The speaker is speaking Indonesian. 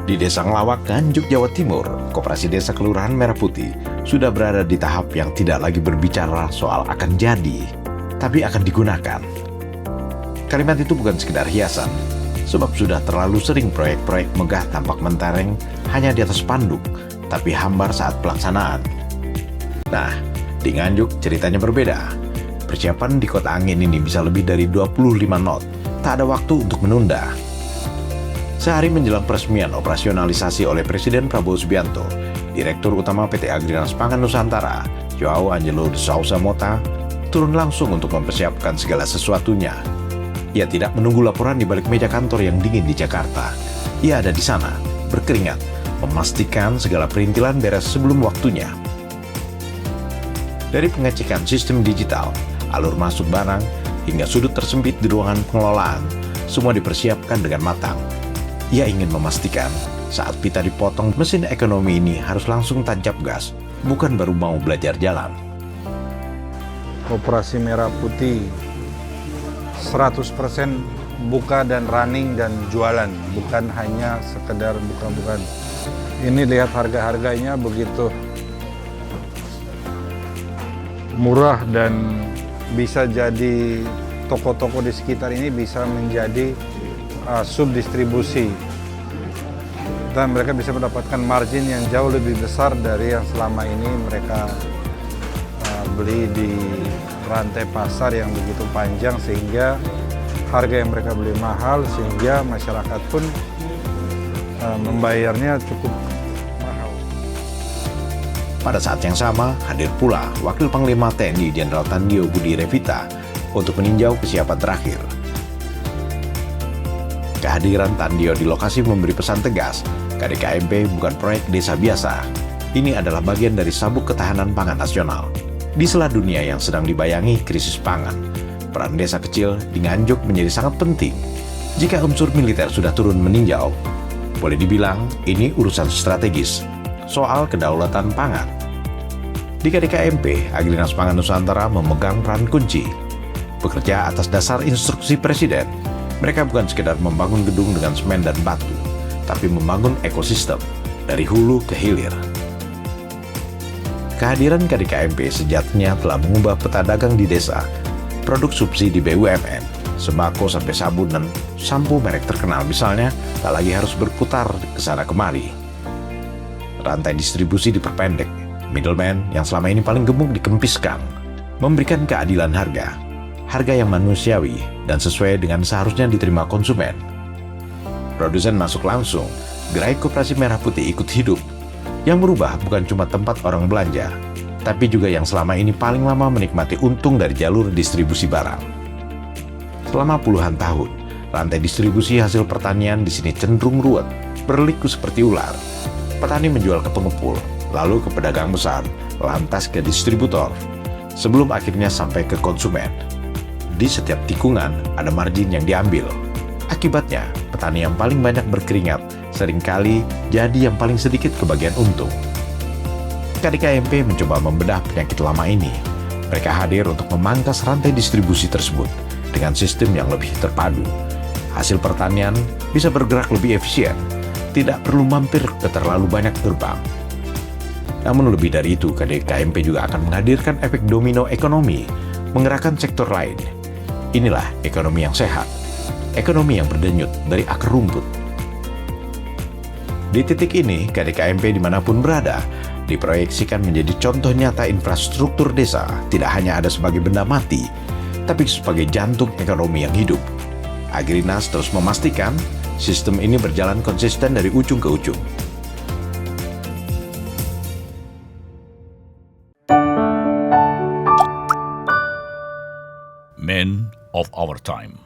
Di Desa Ngelawak, Nganjuk, Jawa Timur, Koperasi Desa Kelurahan Merah Putih sudah berada di tahap yang tidak lagi berbicara soal akan jadi, tapi akan digunakan. Kalimat itu bukan sekedar hiasan, sebab sudah terlalu sering proyek-proyek megah tampak mentereng hanya di atas spanduk, tapi hambar saat pelaksanaan. Nah, di Nganjuk ceritanya berbeda. Persiapan di Kota Angin ini bisa lebih dari 25 knot, tak ada waktu untuk menunda. Sehari menjelang peresmian operasionalisasi oleh Presiden Prabowo Subianto, Direktur Utama PT Agrinas Pangan Nusantara, Joao Angelo de Souza Mota, turun langsung untuk mempersiapkan segala sesuatunya. Ia tidak menunggu laporan di balik meja kantor yang dingin di Jakarta. Ia ada di sana, berkeringat, memastikan segala perintilan beres sebelum waktunya. Dari pengecekan sistem digital, alur masuk barang, hingga sudut tersempit di ruangan pengelolaan, semua dipersiapkan dengan matang. Ia ingin memastikan saat pita dipotong, mesin ekonomi ini harus langsung tancap gas, bukan baru mau belajar jalan. Koperasi Merah Putih 100% buka dan running dan jualan, bukan hanya sekedar buka-bukaan. Ini lihat harga-harganya begitu murah dan bisa jadi toko-toko di sekitar ini bisa menjadi subdistribusi, dan mereka bisa mendapatkan margin yang jauh lebih besar dari yang selama ini mereka beli di rantai pasar yang begitu panjang, sehingga harga yang mereka beli mahal, sehingga masyarakat pun membayarnya cukup mahal. Pada saat yang sama, hadir pula Wakil Panglima TNI Jenderal Tandio Budi Revita untuk meninjau kesiapan terakhir. Kehadiran Tandio di lokasi memberi pesan tegas, KDKMP bukan proyek desa biasa. Ini adalah bagian dari sabuk ketahanan pangan nasional. Di sela dunia yang sedang dibayangi krisis pangan, peran desa kecil di Nganjuk menjadi sangat penting. Jika unsur militer sudah turun meninjau, boleh dibilang ini urusan strategis, soal kedaulatan pangan. Di KDKMP, Agrinas Pangan Nusantara memegang peran kunci. Bekerja atas dasar instruksi Presiden, mereka bukan sekedar membangun gedung dengan semen dan batu, tapi membangun ekosistem dari hulu ke hilir. Kehadiran KDKMP sejatinya telah mengubah peta dagang di desa. Produk subsidi BUMN, sembako sampai sabun dan sampo merek terkenal misalnya, tak lagi harus berputar ke sana kemari. Rantai distribusi diperpendek, middleman yang selama ini paling gemuk dikempiskan, memberikan keadilan harga yang manusiawi dan sesuai dengan seharusnya diterima konsumen. Produsen masuk langsung, gerai Koperasi Merah Putih ikut hidup. Yang berubah bukan cuma tempat orang belanja, tapi juga yang selama ini paling lama menikmati untung dari jalur distribusi barang. Selama puluhan tahun, rantai distribusi hasil pertanian di sini cenderung ruwet, berliku seperti ular. Petani menjual ke pengepul, lalu ke pedagang besar, lantas ke distributor, sebelum akhirnya sampai ke konsumen. Di setiap tikungan ada margin yang diambil. Akibatnya, petani yang paling banyak berkeringat seringkali jadi yang paling sedikit kebagian untung. KDKMP mencoba membedah penyakit lama ini. Mereka hadir untuk memangkas rantai distribusi tersebut dengan sistem yang lebih terpadu. Hasil pertanian bisa bergerak lebih efisien, tidak perlu mampir ke terlalu banyak gerbang. Namun lebih dari itu, KDKMP juga akan menghadirkan efek domino ekonomi, menggerakkan sektor lain. Inilah ekonomi yang sehat, ekonomi yang berdenyut dari akar rumput. Di titik ini, KDKMP dimanapun berada, diproyeksikan menjadi contoh nyata infrastruktur desa, tidak hanya ada sebagai benda mati, tapi sebagai jantung ekonomi yang hidup. Agrinas terus memastikan sistem ini berjalan konsisten dari ujung ke ujung. Men of our time.